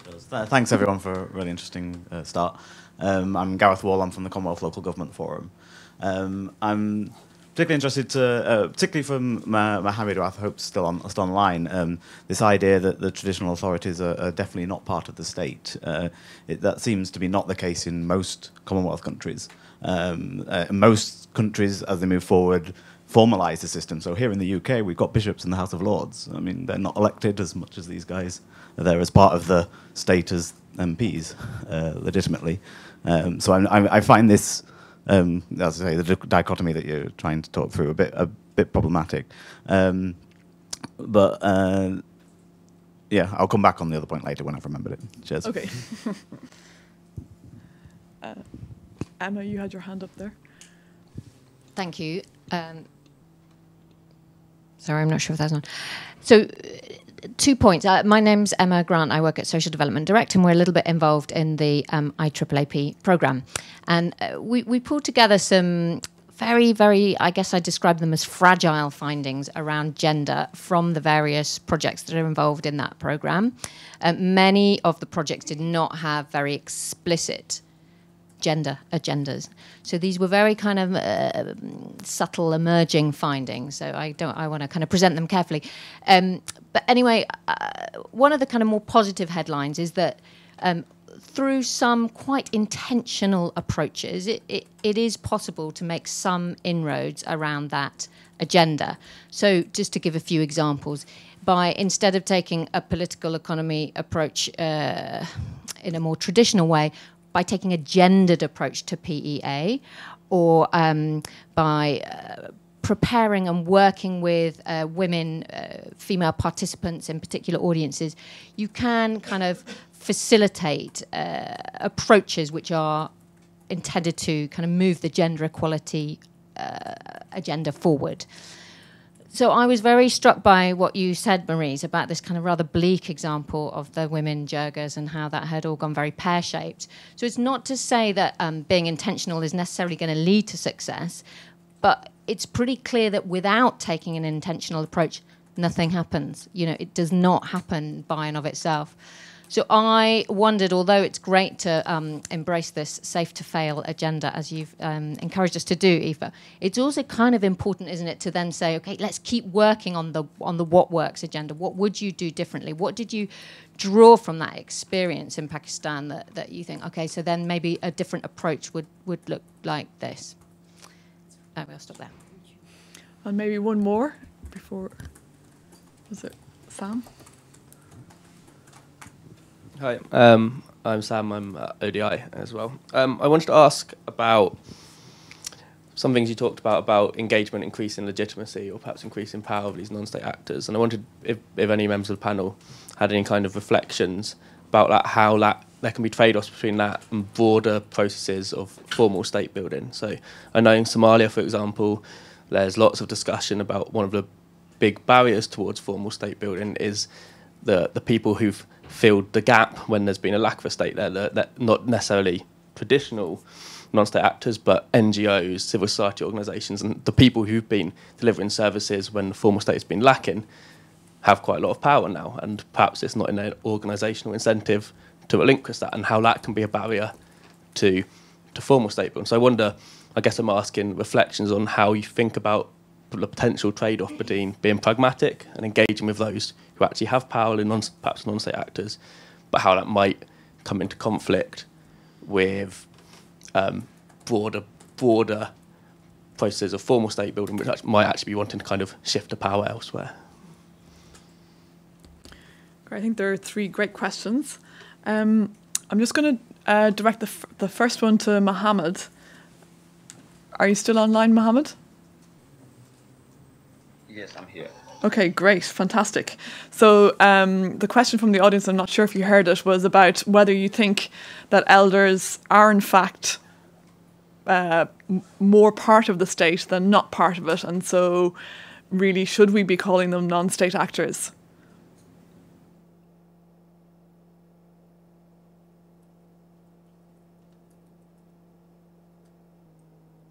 Thanks everyone for a really interesting start. I'm Gareth Wall. I'm from the Commonwealth Local Government Forum. I'm particularly interested to, particularly from Mohammed, who I hope is still online, this idea that the traditional authorities are definitely not part of the state. That seems to be not the case in most Commonwealth countries. Most countries, as they move forward, formalise the system. So here in the UK, we've got bishops in the House of Lords. I mean, they're not elected as much as these guys. They're as part of the state as MPs, legitimately. So I find this, as I say, the dichotomy that you're trying to talk through a bit problematic. But yeah, I'll come back on the other point later when I've remembered it. Cheers. Okay. Emma, you had your hand up there. Thank you. Sorry, I'm not sure if that's on. So, 2 points. My name's Emma Grant. I work at Social Development Direct, and we're a little bit involved in the IAAP programme. And we pulled together some very, very, I guess I describe them as fragile findings around gender from the various projects that are involved in that programme. Many of the projects did not have very explicit gender agendas. So these were very kind of subtle emerging findings. So I want to kind of present them carefully. But anyway, one of the kind of more positive headlines is that through some quite intentional approaches, it is possible to make some inroads around that agenda. So just to give a few examples, instead of taking a political economy approach in a more traditional way, by taking a gendered approach to PEA, or by preparing and working with women, female participants in particular audiences, you can kind of facilitate approaches which are intended to kind of move the gender equality agenda forward. So I was very struck by what you said, Maurice, about this kind of rather bleak example of the women jurgers and how that had all gone very pear-shaped. So it's not to say that being intentional is necessarily going to lead to success, but it's pretty clear that without taking an intentional approach, nothing happens. You know, it does not happen by and of itself. So I wondered, although it's great to embrace this safe to fail agenda, as you've encouraged us to do, Aoife, it's also kind of important, isn't it, to then say, okay, let's keep working on the what works agenda. What would you do differently? What did you draw from that experience in Pakistan that you think, okay, so then maybe a different approach would look like this? We'll stop there. And maybe one more before, was it Sam? Hi, I'm Sam. I'm at ODI as well. I wanted to ask about some things you talked about engagement, increasing legitimacy, or perhaps increasing power of these non-state actors. And I wondered if any members of the panel had any kind of reflections about that, how there can be trade-offs between that and broader processes of formal state building. So I know in Somalia, for example, there's lots of discussion about one of the big barriers towards formal state building is the people who've filled the gap when there's been a lack of a state there, that not necessarily traditional non-state actors, but NGOs, civil society organisations, and the people who've been delivering services when the formal state has been lacking have quite a lot of power now, and perhaps it's not in their organisational incentive to relinquish that, and how that can be a barrier to formal state building. So I wonder, I guess I'm asking reflections on how you think about the potential trade-off between being pragmatic and engaging with those who actually have power in perhaps non-state actors, but how that might come into conflict with broader processes of formal state building, which might actually be wanting to kind of shift the power elsewhere. Great. I think there are three great questions. I'm just going to direct the first one to Mohammed. Are you still online, Mohammed? Yes, I'm here. Okay, great, fantastic. So the question from the audience, I'm not sure if you heard it, was about whether you think that elders are in fact more part of the state than not part of it, and so really should we be calling them non-state actors?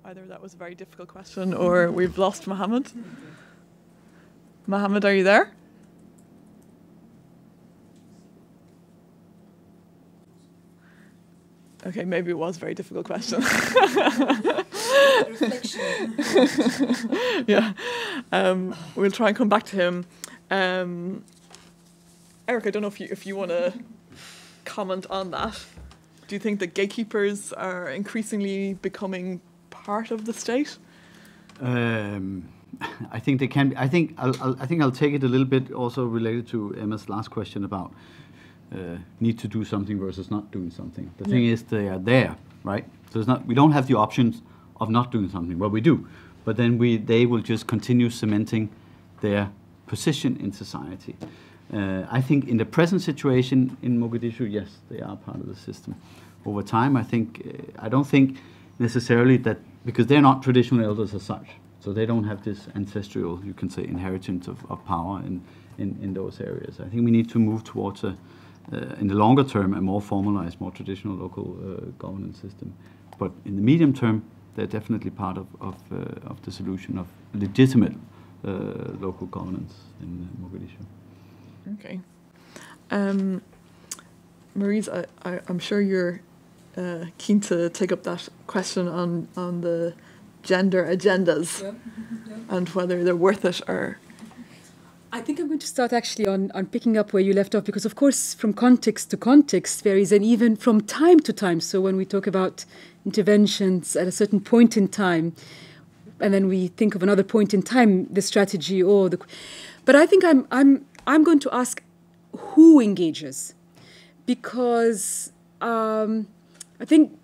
Either that was a very difficult question or we've lost Mohammed. Mohammed, are you there? Okay, maybe it was a very difficult question. Reflection. Yeah, we'll try and come back to him. Eric, I don't know if you want to comment on that. Do you think that gatekeepers are increasingly becoming part of the state? I think they can be. I think I'll take it a little bit also related to Emma's last question about need to do something versus not doing something. The thing is, they are there, right? So it's not. We don't have the options of not doing something. Well, we do, but then they will just continue cementing their position in society. I think in the present situation in Mogadishu, yes, they are part of the system. Over time, I don't think necessarily that, because they're not traditional elders as such, so they don't have this ancestral, you can say, inheritance of power in those areas. I think we need to move towards in the longer term, a more formalized, more traditional local governance system. But in the medium term, they're definitely part of the solution of legitimate local governance in Mogadishu. Okay. Maurice, I'm sure you're keen to take up that question on the gender agendas and whether they're worth it or... I think I'm going to start actually on picking up where you left off, because of course from context to context varies, and even from time to time. So when we talk about interventions at a certain point in time, and then we think of another point in time, the strategy or the... But I think I'm going to ask who engages, because I think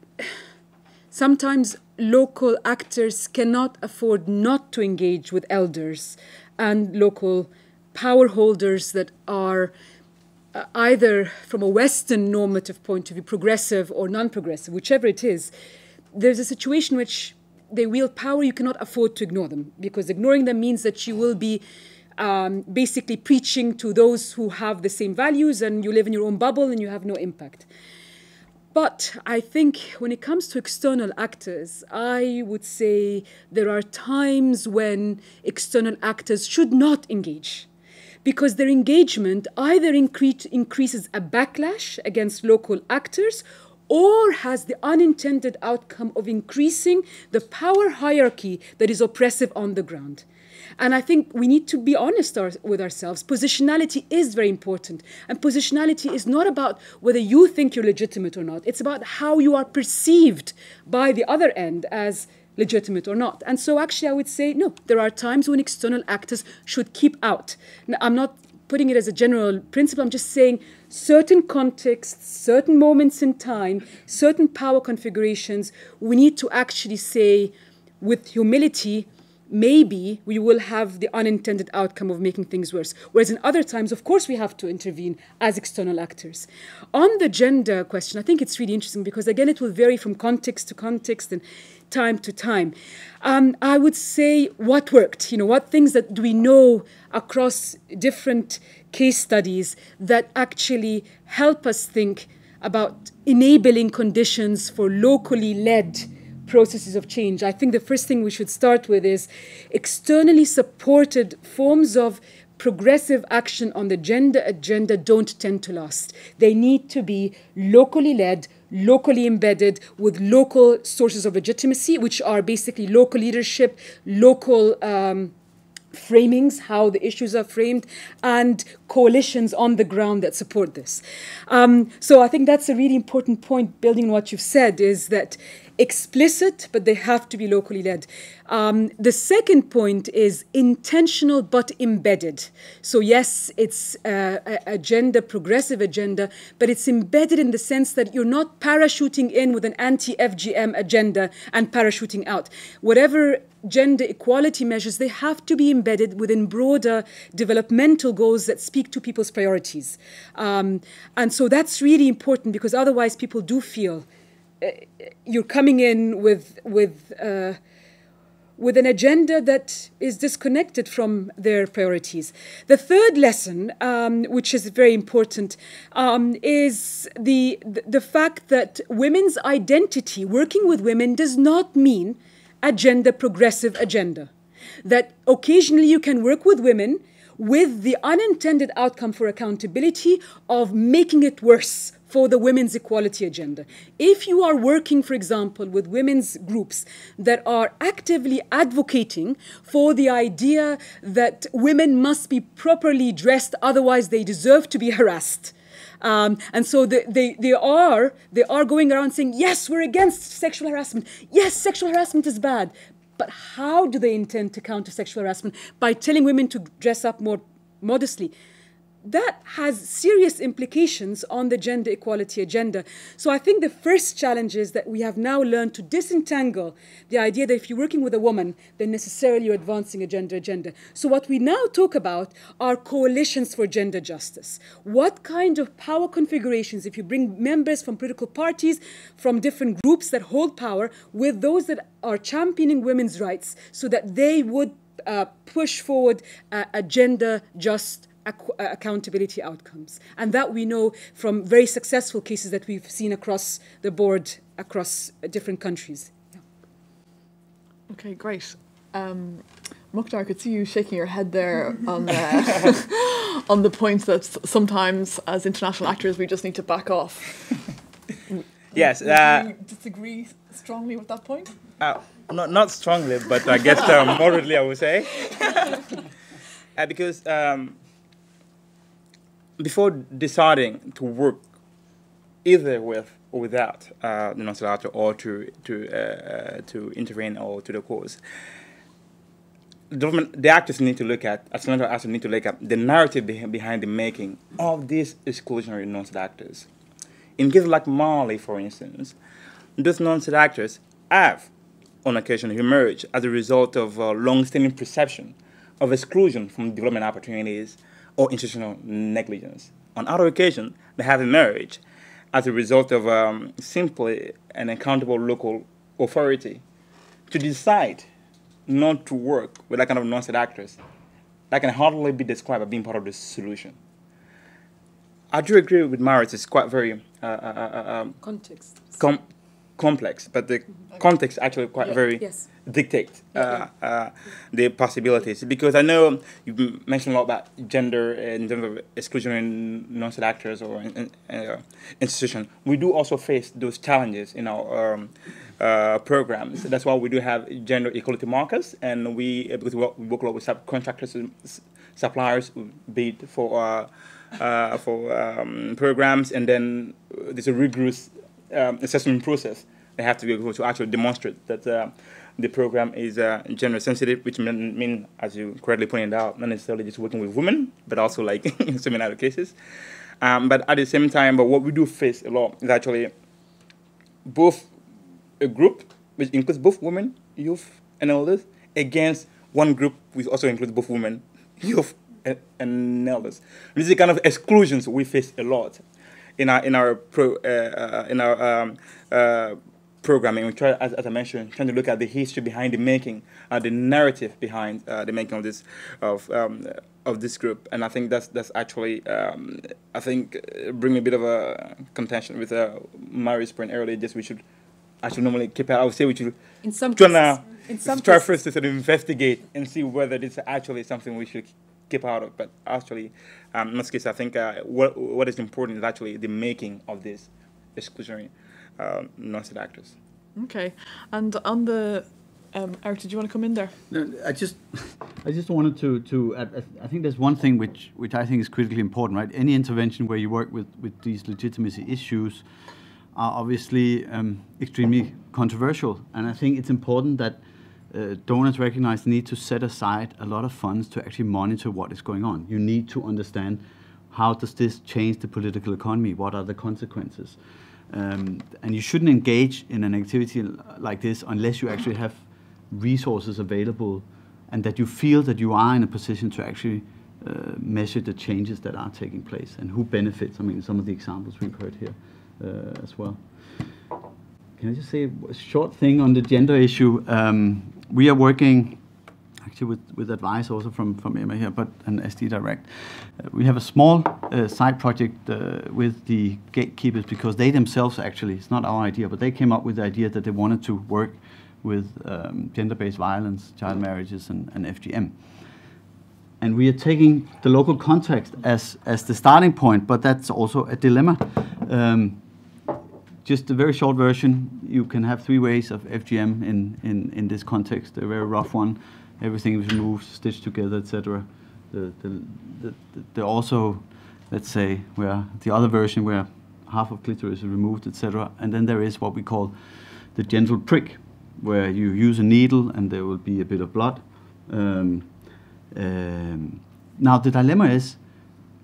sometimes local actors cannot afford not to engage with elders and local power holders that are either from a Western normative point of view, progressive or non-progressive, whichever it is. There's a situation in which they wield power, you cannot afford to ignore them, because ignoring them means that you will be basically preaching to those who have the same values, and you live in your own bubble and you have no impact. But I think when it comes to external actors, I would say there are times when external actors should not engage, because their engagement either increases a backlash against local actors or has the unintended outcome of increasing the power hierarchy that is oppressive on the ground. And I think we need to be honest with ourselves. Positionality is very important. And positionality is not about whether you think you're legitimate or not. It's about how you are perceived by the other end as legitimate or not. And so actually I would say, no, there are times when external actors should keep out. Now, I'm not putting it as a general principle. I'm just saying certain contexts, certain moments in time, certain power configurations, we need to actually say with humility, maybe we will have the unintended outcome of making things worse. Whereas in other times, of course, we have to intervene as external actors. On the gender question, I think it's really interesting because, again, it will vary from context to context and time to time. I would say what worked, what things that do we know across different case studies that actually help us think about enabling conditions for locally led processes of change. I think the first thing we should start with is externally supported forms of progressive action on the gender agenda don't tend to last. They need to be locally led, locally embedded with local sources of legitimacy, which are basically local leadership, local framings, how the issues are framed, and coalitions on the ground that support this. So I think that's a really important point, building on what you've said, is that explicit, but they have to be locally led. The second point is intentional but embedded. So yes, it's a gender, progressive agenda, but it's embedded in the sense that you're not parachuting in with an anti-FGM agenda and parachuting out. Whatever gender equality measures, they have to be embedded within broader developmental goals that speak to people's priorities. And so that's really important, because otherwise people do feel you're coming in with an agenda that is disconnected from their priorities. The third lesson, which is very important, is the fact that women's identity, working with women, does not mean a gender progressive agenda. That occasionally you can work with women with the unintended outcome for accountability of making it worse for the women's equality agenda. If you are working, for example, with women's groups that are actively advocating for the idea that women must be properly dressed, otherwise they deserve to be harassed. And so they are going around saying, yes, we're against sexual harassment. Yes, sexual harassment is bad. But how do they intend to counter sexual harassment? By telling women to dress up more modestly. That has serious implications on the gender equality agenda. So I think the first challenge is that we have now learned to disentangle the idea that if you're working with a woman, then necessarily you're advancing a gender agenda. So what we now talk about are coalitions for gender justice. What kind of power configurations, if you bring members from political parties, from different groups that hold power, with those that are championing women's rights, so that they would push forward a gender just accountability outcomes. And that we know from very successful cases that we've seen across the board, across different countries. Yeah. Okay, great. Mukhtar, I could see you shaking your head there on the, on the point that sometimes as international actors we just need to back off. Yes. Do you disagree strongly with that point? Not strongly, but I guess moderately, I would say. Because before deciding to work either with or without the non-state actor or to intervene or to the cause, the actors need to look at, as non-state actors need to look at the narrative behind the making of these exclusionary non-state actors. In cases like Mali, for instance, those non-state actors have, on occasion, emerged as a result of long-standing perception of exclusion from development opportunities or institutional negligence. On other occasions, they have emerged as a result of simply an accountable local authority to decide not to work with that kind of non-state actors. That can hardly be described as being part of the solution. I do agree with Marit, it's quite very Context. Complex, but the context actually quite very dictate the possibilities. Because I know you mentioned a lot about gender in terms of exclusion in non-state actors or institutions. We do also face those challenges in our programs. That's why we do have gender equality markers, and because we work a lot with subcontractors and suppliers who bid for programs, and then there's a rigorous assessment process. They have to be able to actually demonstrate that the program is gender sensitive, which mean, as you correctly pointed out, not necessarily just working with women, but also like in so many other cases. But at the same time, what we do face a lot is actually both a group which includes both women, youth, and elders, against one group which also includes both women, youth, and elders. This is the kind of exclusions we face a lot in our programming. We try, as I mentioned, trying to look at the history behind the making, the narrative behind the making of this group, and I think that's actually bring a bit of a contention with Mari's point earlier. Just we should actually normally keep out. I would say we should try first to sort of investigate and see whether it's actually something we should keep out of. But actually, in this case, I think what is important is actually the making of this exclusionary non-state actors. Okay, and on the Eric, did you want to come in there? No, I just wanted to add, I think there's one thing which I think is critically important, right? Any intervention where you work with these legitimacy issues are obviously extremely controversial, and I think it's important that donors recognize the need to set aside a lot of funds to actually monitor what is going on. You need to understand, how does this change the political economy? What are the consequences? And you shouldn't engage in an activity like this unless you actually have resources available and that you feel that you are in a position to actually measure the changes that are taking place and who benefits. I mean, some of the examples we've heard here as well. Can I just say a short thing on the gender issue? We are working actually with advice also from Emma here, but an SD Direct. We have a small side project with the gatekeepers because they themselves actually, it's not our idea, but they came up with the idea that they wanted to work with gender-based violence, child marriages, and FGM. And we are taking the local context as the starting point, but that's also a dilemma Just a very short version, you can have 3 ways of FGM in this context. A very rough one, everything is removed, stitched together, etc. The also, let's say, where the other version where half of clitoris is removed, etc. And then there is what we call the gentle prick, where you use a needle and there will be a bit of blood. Now the dilemma is,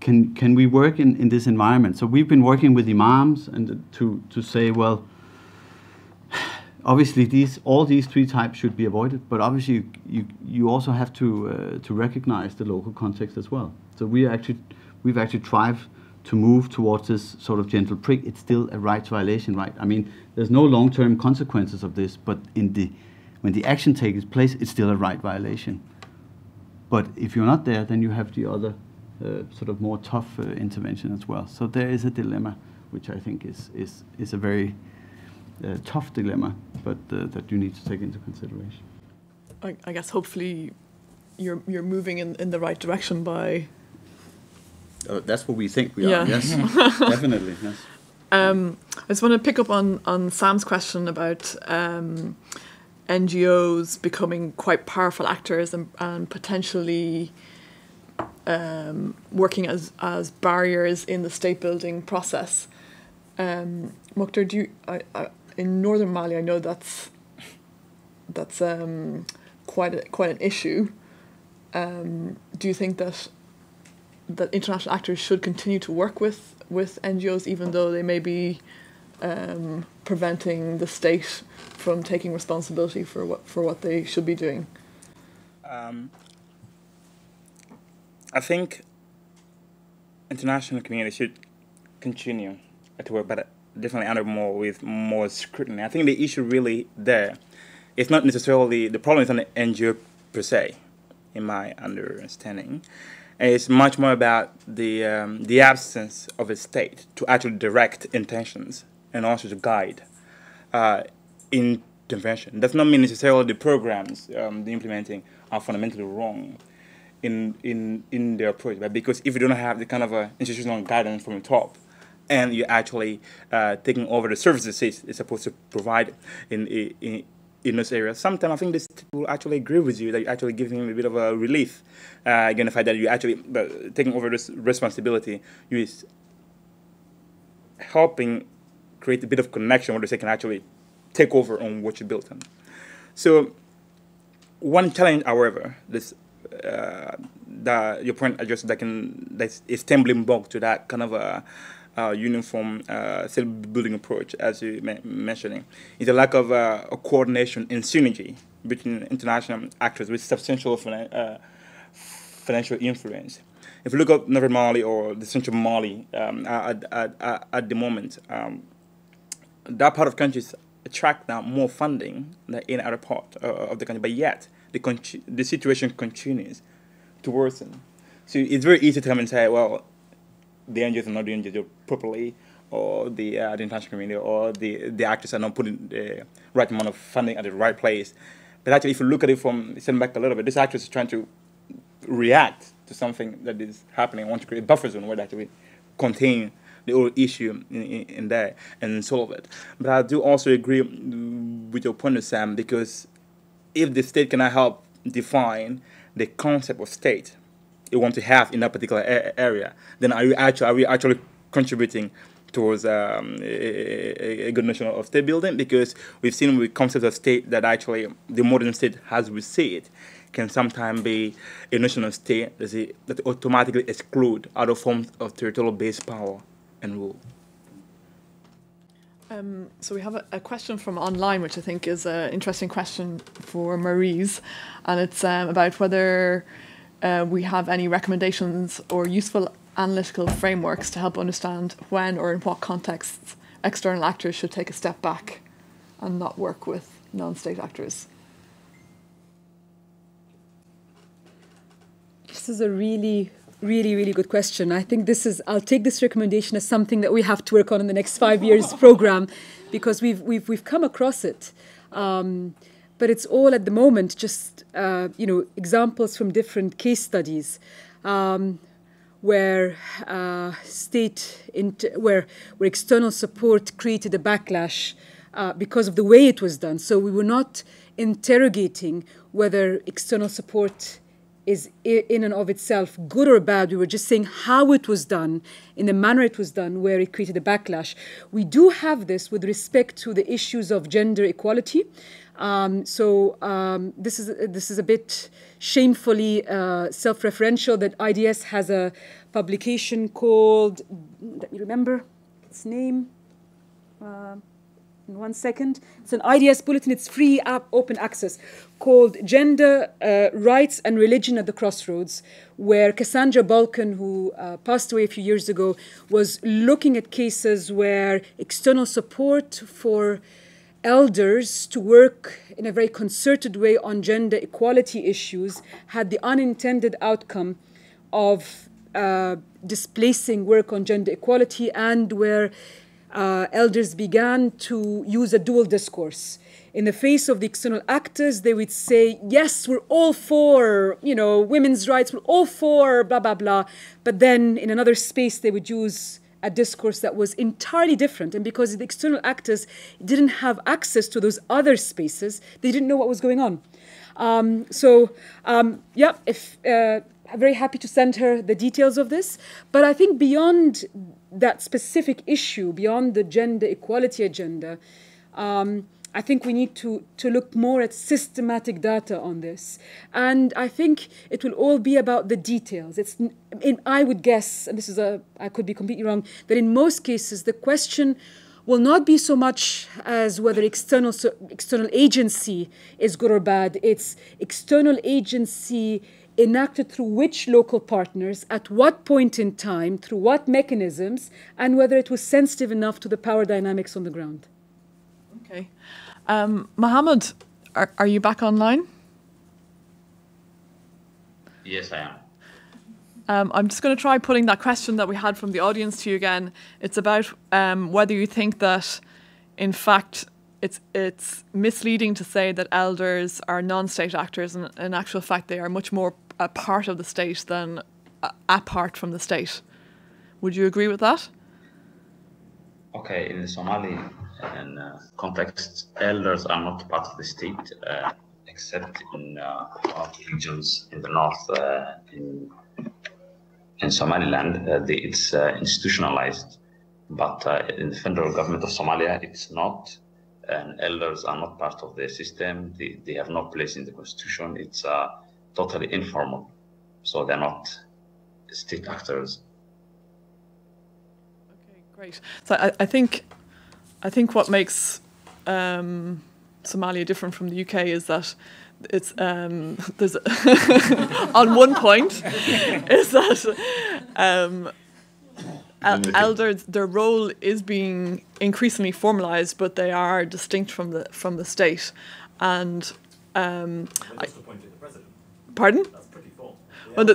can we work in this environment? So we've been working with imams and to say, well, obviously all these 3 types should be avoided, but obviously you also have to recognize the local context as well. So we've actually tried to move towards this sort of gentle prick. It's still a rights violation, right? I mean, there's no long-term consequences of this, but when the action takes place, it's still a right violation. But if you're not there, then you have the other sort of more tough intervention as well. So there is a dilemma, which I think is a very tough dilemma, but that you need to take into consideration. I guess hopefully you're moving in the right direction by. That's what we think we are. Yes, definitely. Yes. I just want to pick up on Sam's question about NGOs becoming quite powerful actors and potentially working as barriers in the state building process. Mukhtar, in northern Mali, I know that's quite an issue. Do you think that international actors should continue to work with NGOs, even though they may be preventing the state from taking responsibility for what they should be doing? I think international community should continue to work, but definitely under more scrutiny. I think the issue really there is not necessarily the problem is on the NGO per se, in my understanding. It's much more about the absence of a state to actually direct intentions and also to guide intervention. Does not mean necessarily the programs the implementing are fundamentally wrong in their approach, but because if you don't have the kind of institutional guidance from the top, and you're actually taking over the services it's supposed to provide in those areas, sometimes I think this will actually agree with you, that you're actually giving him a bit of a relief, again, the fact that you're actually taking over this responsibility, you're helping create a bit of connection where they can actually take over on what you built on. So one challenge, however, this your point addressed that is stumbling block to that kind of a uniform state-building approach, as you mentioning, is a lack of a coordination and synergy between international actors with substantial financial influence. If you look at Northern Mali or the central Mali at the moment, that part of countries attract now more funding than any other part of the country, but yet the situation continues to worsen. So it's very easy to come and say, well, the NGOs are not doing their job properly, or the international community, or the actors are not putting the right amount of funding at the right place. But actually, if you look at it from stand back a little bit, this actors is trying to react to something that is happening. I want to create a buffer zone where they actually contain the whole issue in there and solve it. But I do also agree with your point, Sam, because if the state cannot help define the concept of state you want to have in that particular area, then are we actually contributing towards a good notion of state building? Because we've seen with concept of state that actually the modern state, as we see it, can sometimes be a notion of state that automatically exclude other forms of territorial-based power and rule. So we have a question from online, which I think is an interesting question for Maryse, and it's about whether we have any recommendations or useful analytical frameworks to help understand when or in what contexts external actors should take a step back and not work with non-state actors. This is a really good question. I think I'll take this recommendation as something that we have to work on in the next 5 years program, because we've come across it. But it's all at the moment just examples from different case studies. where where external support created a backlash because of the way it was done. So we were not interrogating whether external support is in and of itself good or bad. We were just saying how it was done, in the manner it was done, where it created a backlash. We do have this with respect to the issues of gender equality. This is a bit shamefully self-referential that IDS has a publication called, let me remember its name, in 1 second. It's an IDS bulletin, it's free, open access, called Gender, Rights and Religion at the Crossroads, where Cassandra Balkan, who passed away a few years ago, was looking at cases where external support for elders to work in a very concerted way on gender equality issues had the unintended outcome of displacing work on gender equality, and where elders began to use a dual discourse. In the face of the external actors, they would say, yes, we're all for, women's rights, we're all for blah, blah, blah. But then in another space, they would use a discourse that was entirely different. And because the external actors didn't have access to those other spaces, they didn't know what was going on. I'm very happy to send her the details of this. But I think beyond that specific issue, beyond the gender equality agenda, I think we need to look more at systematic data on this. And I think it will all be about the details. I would guess, and I could be completely wrong, that in most cases the question will not be so much as whether external agency is good or bad. It's external agency enacted through which local partners, at what point in time, through what mechanisms, and whether it was sensitive enough to the power dynamics on the ground. Okay. Mohammed, are you back online? Yes, I am. I'm just going to try putting that question that we had from the audience to you again. It's about whether you think that, in fact, it's misleading to say that elders are non-state actors, and in actual fact they are much more a part of the state than apart from the state. Would you agree with that? Okay, in the Somali context, elders are not part of the state, except in regions in the north, in Somaliland. It's institutionalized, but in the federal government of Somalia, it's not. And elders are not part of the system. They have no place in the constitution. It's totally informal, so they're not state actors. Okay, great. So I think what makes Somalia different from the UK is that it's there's on one point is that elders, their role is being increasingly formalised, but they are distinct from the state. And just appointed the president. Pardon? That's pretty full. Yeah, Well,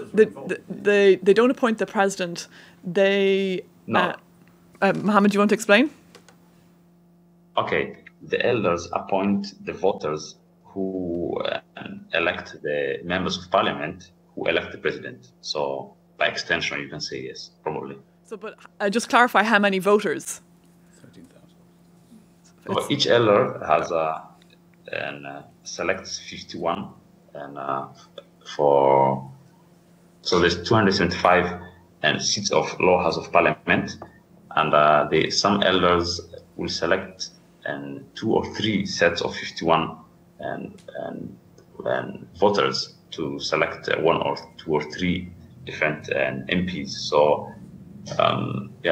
they don't appoint the president. They No. Mohammed, do you want to explain? Okay, the elders appoint the voters who elect the members of parliament who elect the president. So by extension, you can say yes, probably. So, but just clarify how many voters. 13,000. Well, each elder has selects 51, and so there's 275 seats of lower house of parliament, and some elders will select 2 or 3 sets of 51 and voters to select 1 or 2 or 3 different MPs. So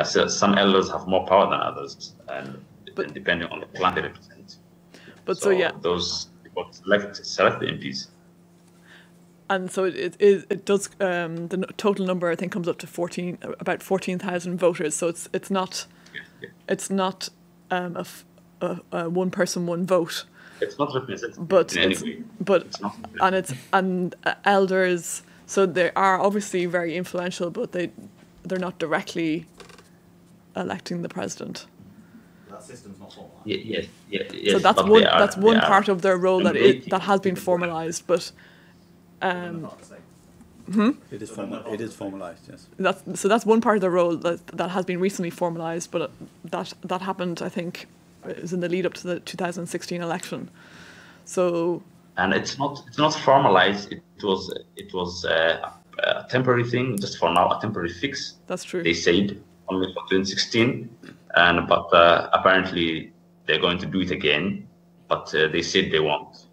so some elders have more power than others, and depending on the clan they represent. But those people select the MPs. And so it does. The total number I think comes up to about 14,000 voters. So it's not a one person one vote. It's not representative But in any way. And elders. So they are obviously very influential, but they're not directly electing the president. That system's not formalised. Yes. So that's one part of their role that has been formalised, but. It is It is formalized. Yes. That's one part of the role that has been recently formalized, but that happened, I think, it was in the lead up to the 2016 election. So. And it's not formalized. It was a temporary thing, just for now, a temporary fix. That's true. They said only for 2016, but apparently they're going to do it again. But they said they won't.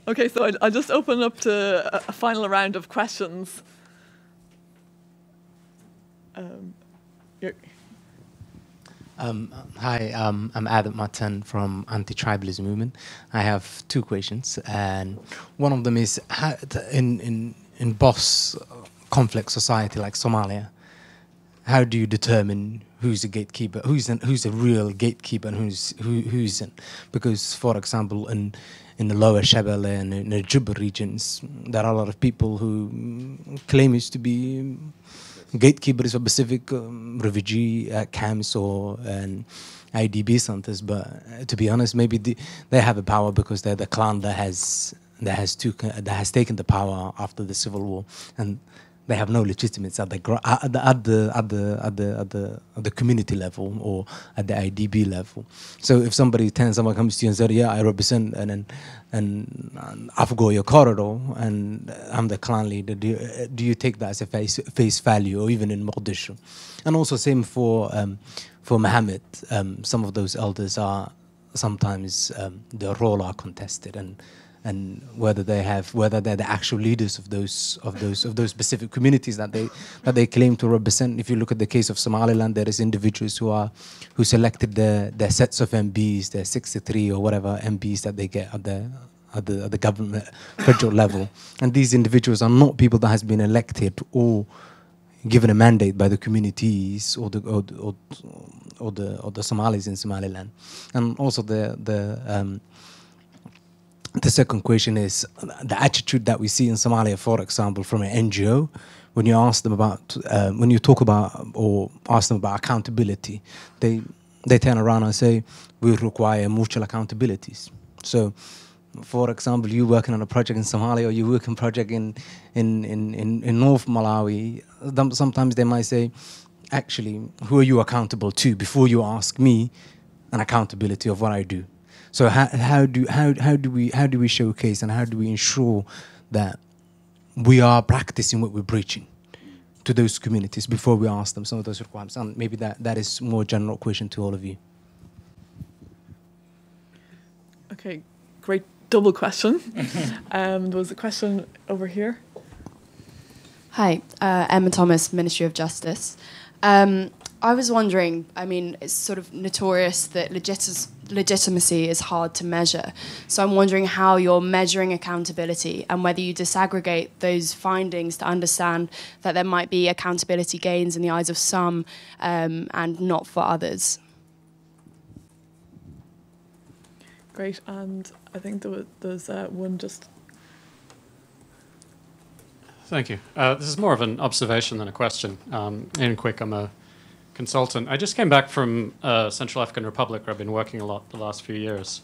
Okay, so I'll just open up to a final round of questions. Hi, I'm Adam Matan from Anti-Tribalism Movement. I have two questions, and one of them is in boss conflict society like Somalia, how do you determine who's a gatekeeper, who's a real gatekeeper, and who isn't? Because, for example, in the lower Shabelle and in the Juba regions, there are a lot of people who claim to be gatekeepers of specific refugee camps or IDB centers, but to be honest, maybe they have a power because they're the clan that has taken the power after the civil war, and they have no legitimacy at the community level or at the IDB level. So if someone comes to you and says, "Yeah, I represent and I've your corridor and I'm the clan leader," do you take that as a face value, or even in Mogadishu? And also same for Mohammed. Some of those elders are sometimes their role are contested, and whether they're the actual leaders of those specific communities that they claim to represent. If you look at the case of Somaliland, there is individuals who selected their sets of MPs, their 63 or whatever MPs that they get at the government federal level, and these individuals are not people that has been elected or given a mandate by the communities or the Somalis in Somaliland. And also the second question is the attitude that we see in Somalia, for example, from an NGO, when you ask them about, when you talk about or ask them about accountability, they turn around and say, we require mutual accountabilities. So, for example, you working on a project in Somalia or you work on a project in North Malawi, sometimes they might say, actually, who are you accountable to before you ask me an accountability of what I do? So how do we showcase and how do we ensure that we are practicing what we're preaching to those communities before we ask them some of those requirements? And maybe that is more general question to all of you. Okay, great double question. There was a question over here. Hi, Emma Thomas, Ministry of Justice. I was wondering, I mean, it's sort of notorious that legitimacy is hard to measure. So I'm wondering how you're measuring accountability and whether you disaggregate those findings to understand that there might be accountability gains in the eyes of some and not for others. Great, and I think there's one just... Thank you. This is more of an observation than a question. Ian Quick, I'm a consultant. I just came back from Central African Republic, where I've been working a lot the last few years,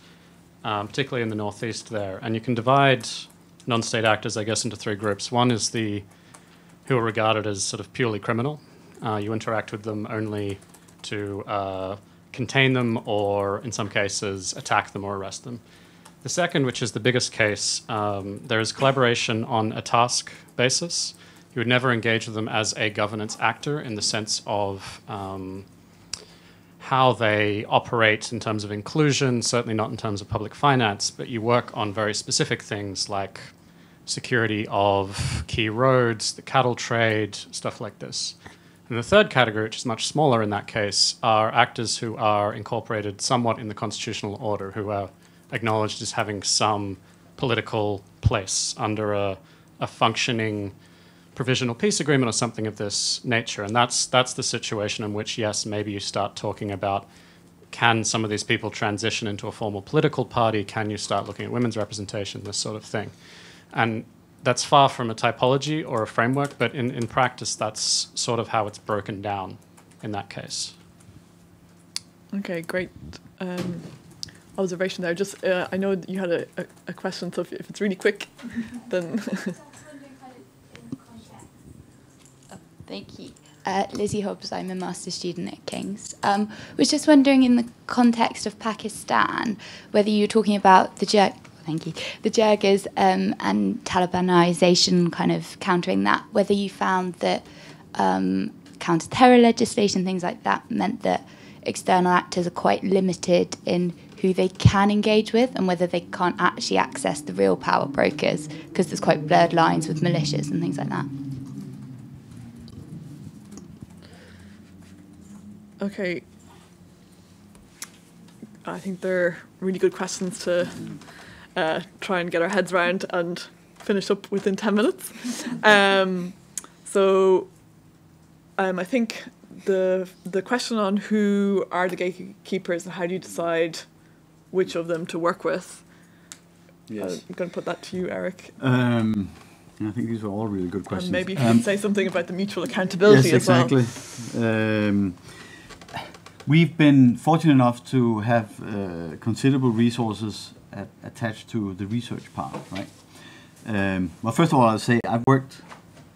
particularly in the northeast there. And you can divide non-state actors, I guess, into three groups. One is who are regarded as sort of purely criminal. You interact with them only to contain them or, in some cases, attack them or arrest them. The second, which is the biggest case, there is collaboration on a task basis. You would never engage with them as a governance actor in the sense of how they operate in terms of inclusion, certainly not in terms of public finance, but you work on very specific things like security of key roads, the cattle trade, stuff like this. And the third category, which is much smaller in that case, are actors who are incorporated somewhat in the constitutional order, who are acknowledged as having some political place under a functioning provisional peace agreement or something of this nature. And that's the situation in which, yes, maybe you start talking about, can some of these people transition into a formal political party? Can you start looking at women's representation, this sort of thing? And that's far from a typology or a framework, but in practice, that's sort of how it's broken down in that case. Okay, great. observation there. Just I know you had a question, so if it's really quick, then. Thank you. Lizzie Hobbs, I'm a master's student at King's. Was just wondering, in the context of Pakistan, whether you're talking about the Jirgas and Talibanization, kind of countering that, whether you found that counter-terror legislation, things like that, meant that external actors are quite limited in who they can engage with, and whether they can't actually access the real power brokers, because there's quite blurred lines with militias and things like that. Okay. I think they're really good questions to try and get our heads around and finish up within 10 minutes. I think the question on who are the gatekeepers and how do you decide which of them to work with, Yes. I'm going to put that to you, Eric. I think these are all really good questions. And maybe if you can say something about the mutual accountability as well. Yes, exactly. We've been fortunate enough to have considerable resources attached to the research part, right? Well, first of all, I'll say I've worked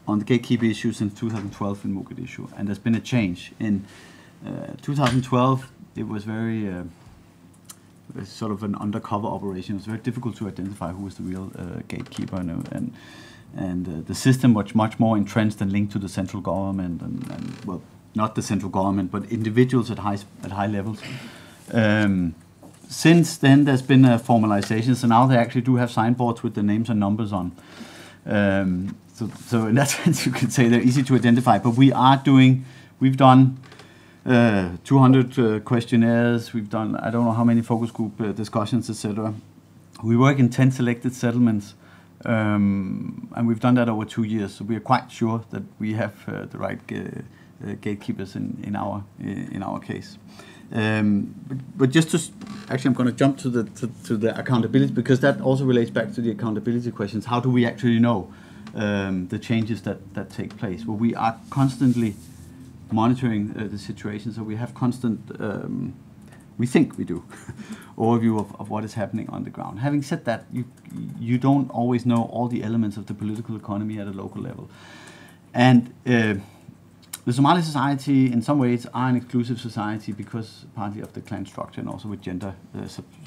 on the gatekeeper issue since 2012 in Mogadishu, and there's been a change. In 2012, it was very sort of an undercover operation. It was very difficult to identify who was the real gatekeeper, and the system was much more entrenched and linked to the central government, and well, not the central government, but individuals at high levels. Since then, there's been a formalization, so now they actually do have signboards with the names and numbers on. So in that sense, you could say they're easy to identify. But we've done 200 questionnaires. We've done, I don't know how many focus group discussions, etc. We work in 10 selected settlements, and we've done that over 2 years. So we are quite sure that we have the right gatekeepers in our case. But just to actually, I'm going to jump to the accountability, because that also relates back to the accountability questions. How do we actually know the changes that take place? Well, we are constantly monitoring the situation, so we have constant, we think we do, overview of what is happening on the ground. Having said that, you don't always know all the elements of the political economy at a local level. And the Somali society, in some ways, are an exclusive society because partly of the clan structure and also with gender,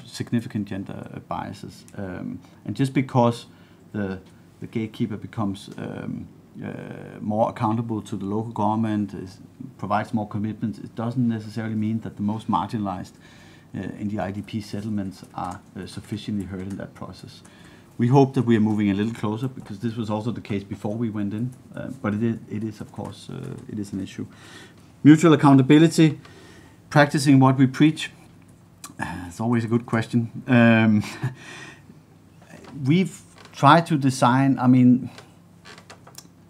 significant gender biases. And just because the gatekeeper becomes more accountable to the local government, provides more commitments, it doesn't necessarily mean that the most marginalized in the IDP settlements are sufficiently heard in that process. We hope that we are moving a little closer, because this was also the case before we went in, but it is of course, it is an issue. Mutual accountability, practicing what we preach, it's always a good question. We've tried to design, I mean,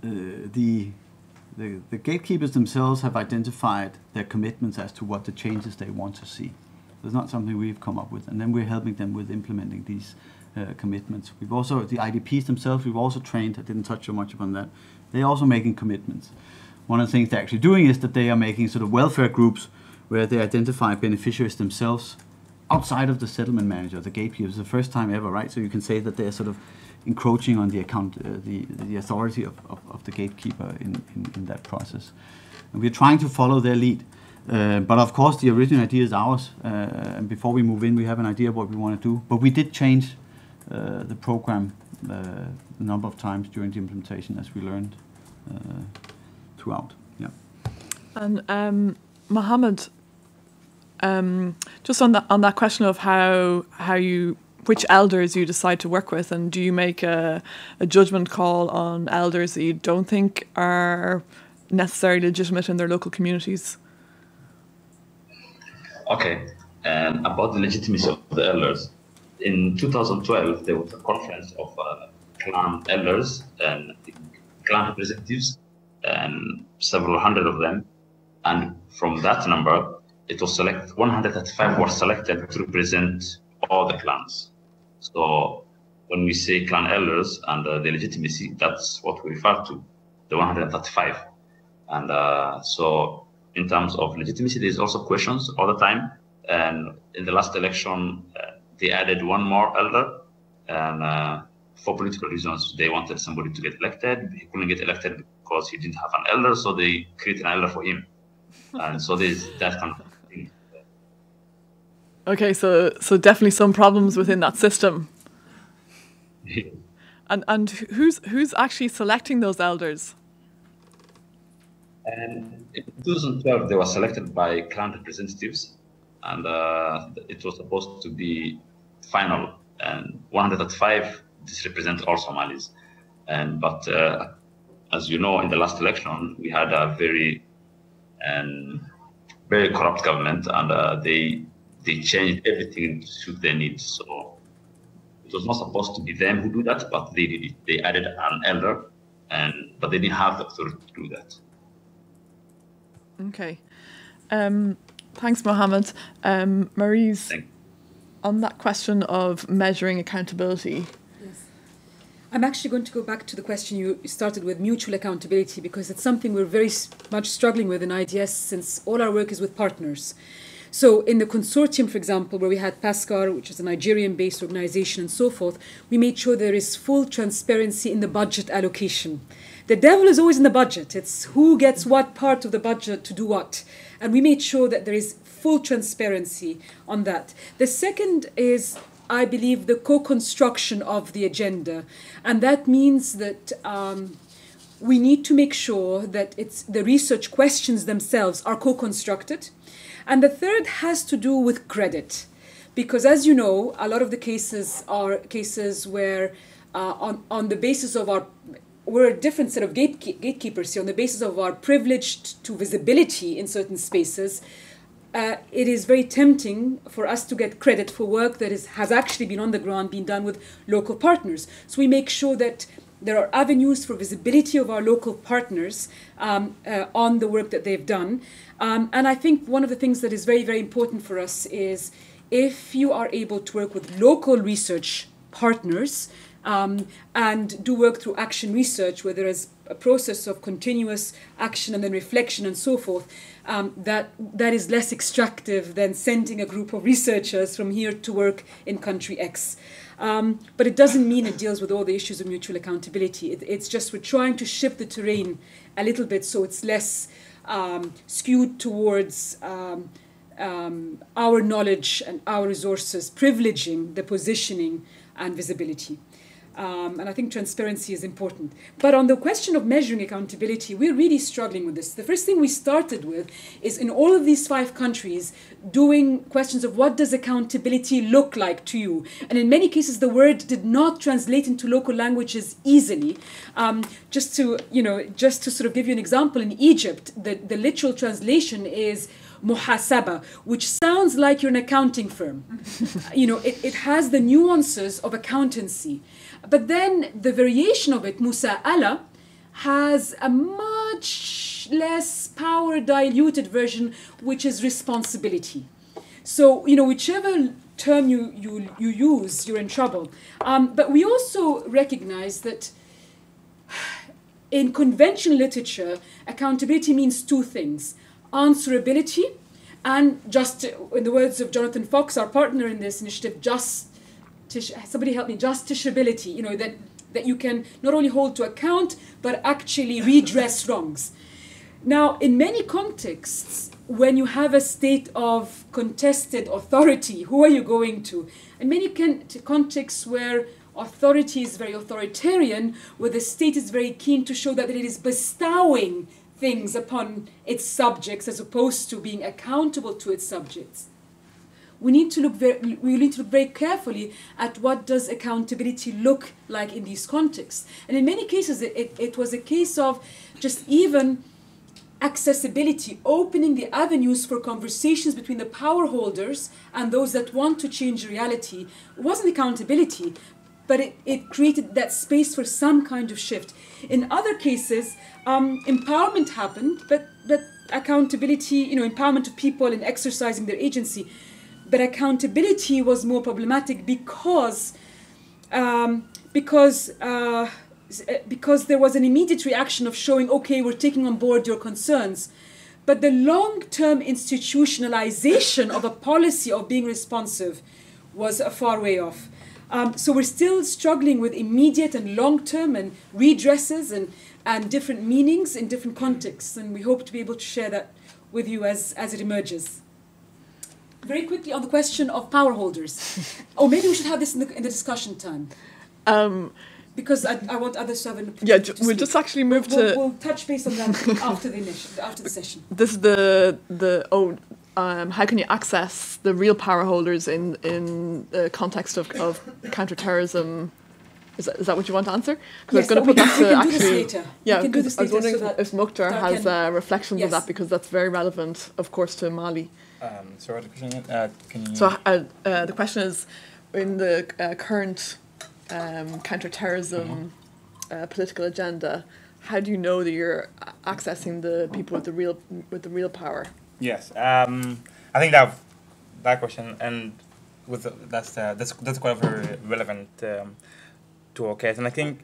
the gatekeepers themselves have identified their commitments as to what the changes they want to see. It's not something we've come up with, and then we're helping them with implementing these commitments. We've also, the IDPs themselves, we've also trained, I didn't touch so much upon that, they're also making commitments. One of the things they're actually doing is that they are making sort of welfare groups where they identify beneficiaries themselves outside of the settlement manager, the gatekeeper. It's the first time ever, right? So you can say that they're sort of encroaching on the authority of the gatekeeper in that process. And we're trying to follow their lead. But of course, the original idea is ours. And before we move in, we have an idea of what we want to do. But we did change the program a number of times during the implementation, as we learned throughout. Yeah. And Mohammed, just on that question of which elders you decide to work with, and do you make a judgment call on elders that you don't think are necessarily legitimate in their local communities? Okay, and about the legitimacy of the elders, in 2012 there was a conference of clan elders and clan representatives, and several hundred of them, and from that number it was selected, 135 were selected to represent all the clans. So when we say clan elders and the legitimacy, that's what we refer to, the 135. And so in terms of legitimacy, there's also questions all the time. And in the last election, they added one more elder, and for political reasons, they wanted somebody to get elected. He couldn't get elected because he didn't have an elder, so they created an elder for him. And so there's that kind of thing. Okay, so definitely some problems within that system. And who's actually selecting those elders? And in 2012, they were selected by clan representatives, and it was supposed to be final. And 105, this represents all Somalis. But as you know, in the last election, we had a very corrupt government, and they changed everything to suit their needs. So it was not supposed to be them who do that, but they did it. They added an elder, but they didn't have the authority to do that. Okay. Thanks, Mohammed. Maurice, on that question of measuring accountability. Yes. I'm actually going to go back to the question you started with, mutual accountability, because it's something we're very much struggling with in IDS since all our work is with partners. So in the consortium, for example, where we had PASCAR, which is a Nigerian-based organization and so forth, we made sure there is full transparency in the budget allocation. The devil is always in the budget. It's who gets what part of the budget to do what. And we made sure that there is full transparency on that. The second is, I believe, the co-construction of the agenda. And that means that we need to make sure that the research questions themselves are co-constructed. And the third has to do with credit. Because as you know, a lot of the cases are cases where on the basis of we're a different set of gatekeepers here. On the basis of our privilege to visibility in certain spaces, it is very tempting for us to get credit for work that has actually been on the ground, been done with local partners. So we make sure that there are avenues for visibility of our local partners on the work that they've done. And I think one of the things that is very, very important for us is if you are able to work with local research partners, and do work through action research, where there is a process of continuous action and then reflection and so forth, that is less extractive than sending a group of researchers from here to work in country X. But it doesn't mean it deals with all the issues of mutual accountability. It's just we're trying to shift the terrain a little bit so it's less skewed towards our knowledge and our resources, privileging the positioning and visibility. And I think transparency is important. But on the question of measuring accountability, we're really struggling with this. The first thing we started with is in all of these 5 countries doing questions of what does accountability look like to you? And in many cases, the word did not translate into local languages easily. Just to sort of give you an example, in Egypt, the literal translation is muhasaba, which sounds like you're an accounting firm. It has the nuances of accountancy. But then the variation of it, musa'ala, has a much less power diluted version, which is responsibility. So, whichever term you use, you're in trouble. But we also recognize that in conventional literature, accountability means 2 things: answerability, and in the words of Jonathan Fox, our partner in this initiative, somebody help me, justiciability, that you can not only hold to account, but actually redress wrongs. Now, in many contexts, when you have a state of contested authority, who are you going to? In many contexts where authority is very authoritarian, where the state is very keen to show that it is bestowing things upon its subjects as opposed to being accountable to its subjects. We need to look very carefully at what does accountability look like in these contexts. And in many cases, it was a case of just even accessibility, opening the avenues for conversations between the power holders and those that want to change reality. It wasn't accountability, but it created that space for some kind of shift. In other cases, empowerment happened, but accountability, empowerment of people in exercising their agency. But accountability was more problematic because there was an immediate reaction of showing, okay, we're taking on board your concerns. But the long-term institutionalization of a policy of being responsive was a far way off. So we're still struggling with immediate and long-term and redresses and different meanings in different contexts. And we hope to be able to share that with you as it emerges. Very quickly on the question of power holders. Or maybe we should have this in the discussion time. Because I want others to have an opportunity. Yeah, we'll just actually move to... We'll touch base on that after the session. This is how can you access the real power holders in the context of counterterrorism? Is that what you want to answer? Because Yes, I was going to put that to actually... Later. Yeah, I was wondering if Mukhtar has reflections yes. of that, because that's very relevant, of course, to Mali. So what the question is, can you... So the question is, in the current counterterrorism political agenda, how do you know that you're accessing the people with the real power? Yes, I think that question and that's quite very relevant to our case, and I think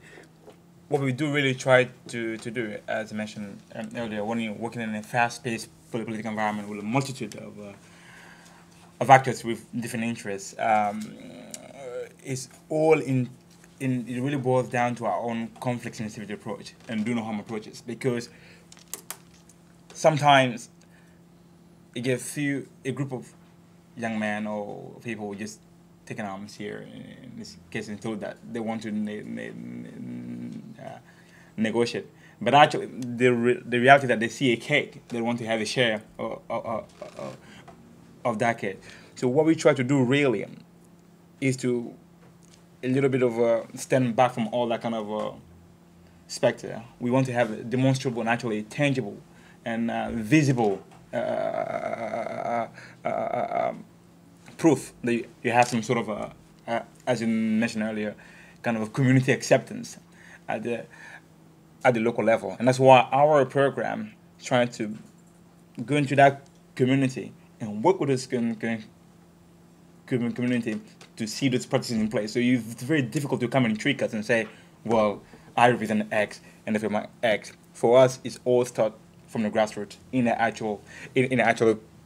what we do really try to do, as I mentioned earlier, when you're working in a fast-paced political environment with a multitude of actors with different interests, it's all it really boils down to our own conflict sensitivity approach and do no harm approaches, because sometimes it gives you a group of young men or people just taking arms here, in this case, and told that they want to negotiate. But actually, the reality that they see a cake, they want to have a share of that cake. So what we try to do really is to a little bit of stand back from all that kind of specter. We want to have a demonstrable and actually tangible and visible proof that you have some sort of, as you mentioned earlier, kind of a community acceptance at the local level. And that's why our program is trying to go into that community and work with this community to see those practices in place. So it's very difficult to come and trick us and say, well, I represent X and therefore my X. For us, it's all start from the grassroots in the actual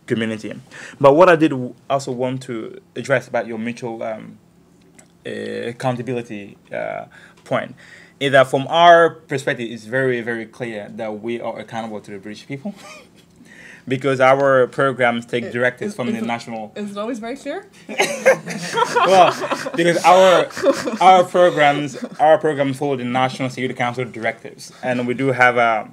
community. But what I did also want to address about your mutual accountability point is that from our perspective, it's very, very clear that we are accountable to the British people. Because our programs take directives from the national... Is it always very clear? Well, because our programs follow the National Security Council directives, and we do have a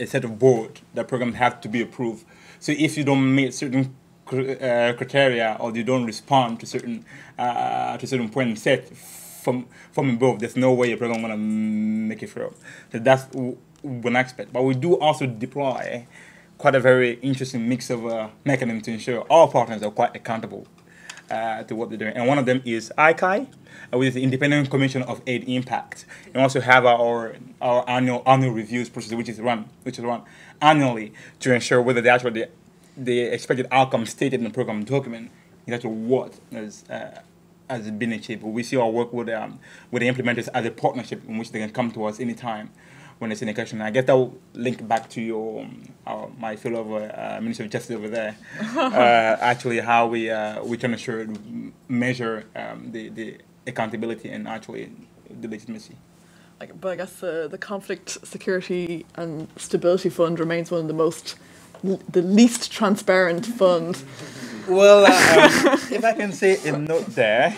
set of board that programs have to be approved. So if you don't meet certain criteria or you don't respond to certain points set from above, there's no way your program is gonna make it through. So that's one aspect. But we do also deploy quite a very interesting mix of mechanisms to ensure all partners are quite accountable to what they're doing. And one of them is ICAI, which is the Independent Commission of Aid Impact. And also have our annual reviews process, which is run annually to ensure whether the expected outcome stated in the program document is actually what has been achieved. We see our work with the implementers as a partnership in which they can come to us anytime when it's in a question. I guess that will link back to my fellow Minister of Justice over there. Actually, how we can measure the accountability and actually the legitimacy. But I guess the Conflict, Security and Stability Fund remains one of the least transparent fund. Well, if I can say a note there,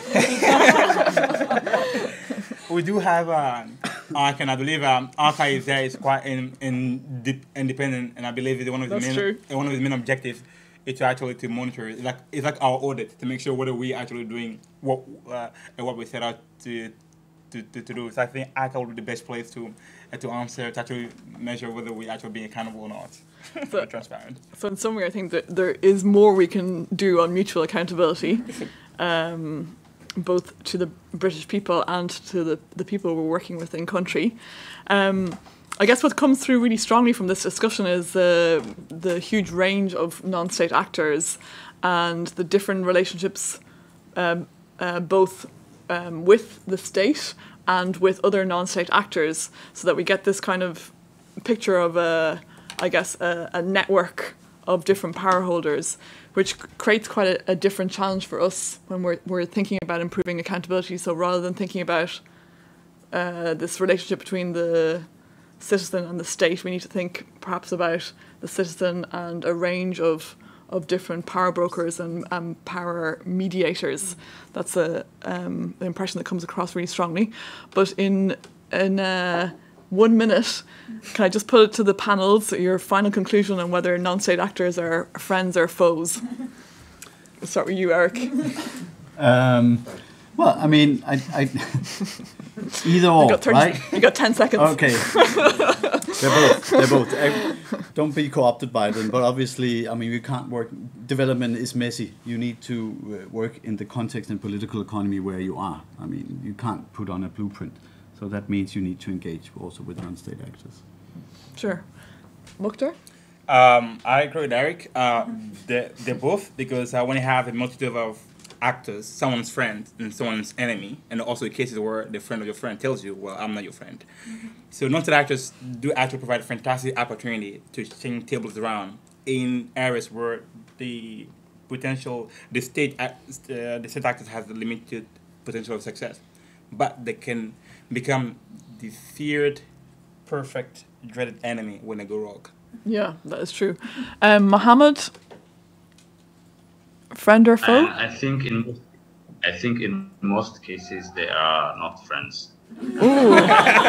we do have ARC, and I believe ARCA is there is quite independent, and I believe one of the main objectives is to monitor. It's like our audit to make sure whether we actually doing what we set out to do. So I think ARCA will be the best place to answer, to actually measure whether we actually being accountable or not. So, transparent. So in summary, I think that there is more we can do on mutual accountability, both to the British people and to the people we're working with in country. I guess what comes through really strongly from this discussion is the huge range of non-state actors and the different relationships both with the state and with other non-state actors, so that we get this kind of picture of I guess, a network of different power holders, which creates quite a different challenge for us when we're thinking about improving accountability. So rather than thinking about this relationship between the citizen and the state, we need to think perhaps about the citizen and a range of different power brokers and power mediators. That's the impression that comes across really strongly. But in 1 minute, can I just put it to the panels, your final conclusion on whether non-state actors are friends or foes? We'll start with you, Eric. Well, I mean, I either or, right? You got 10 seconds. Okay. They're both. Don't be co-opted by them. But obviously, I mean, we can't work. Development is messy. You need to work in the context and political economy where you are. I mean, you can't put on a blueprint. So that means you need to engage also with non-state actors. Sure. Mukhtar? I agree with Eric. They're both, because when you have a multitude of actors, someone's friend and someone's enemy, and also cases where the friend of your friend tells you, well, I'm not your friend. So non-state actors do actually provide a fantastic opportunity to change tables around in areas where the state actors have the limited potential of success. But they can become the feared, perfect, dreaded enemy when they go rogue. Yeah, that is true. Mohammed, friend or foe? I think in most cases they are not friends. Ooh,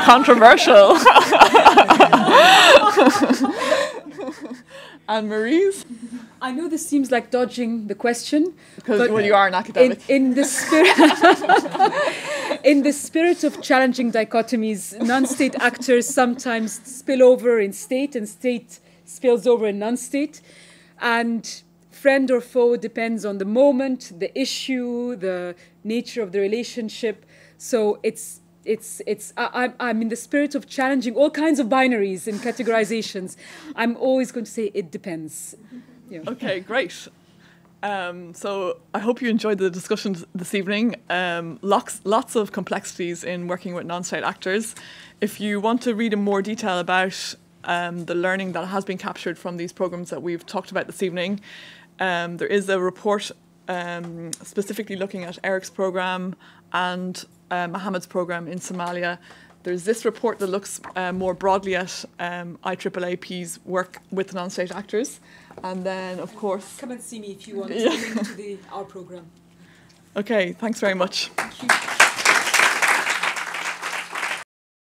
controversial. And Maryse? I know this seems like dodging the question, because you are an academic. In the spirit, in the spirit of challenging dichotomies, non-state actors sometimes spill over in state, and state spills over in non-state, and friend or foe depends on the moment, the issue, the nature of the relationship. So I'm in the spirit of challenging all kinds of binaries and categorizations. I'm always going to say it depends. Yeah. Okay, great. So I hope you enjoyed the discussion this evening. Lots of complexities in working with non-state actors. If you want to read in more detail about the learning that has been captured from these programs that we've talked about this evening, there is a report specifically looking at Eric's program and Mohammed's program in Somalia. There's this report that looks more broadly at IAAP's work with non-state actors. And then, of course... Come and see me if you want to link to our program. Okay, thanks very much. Thank you.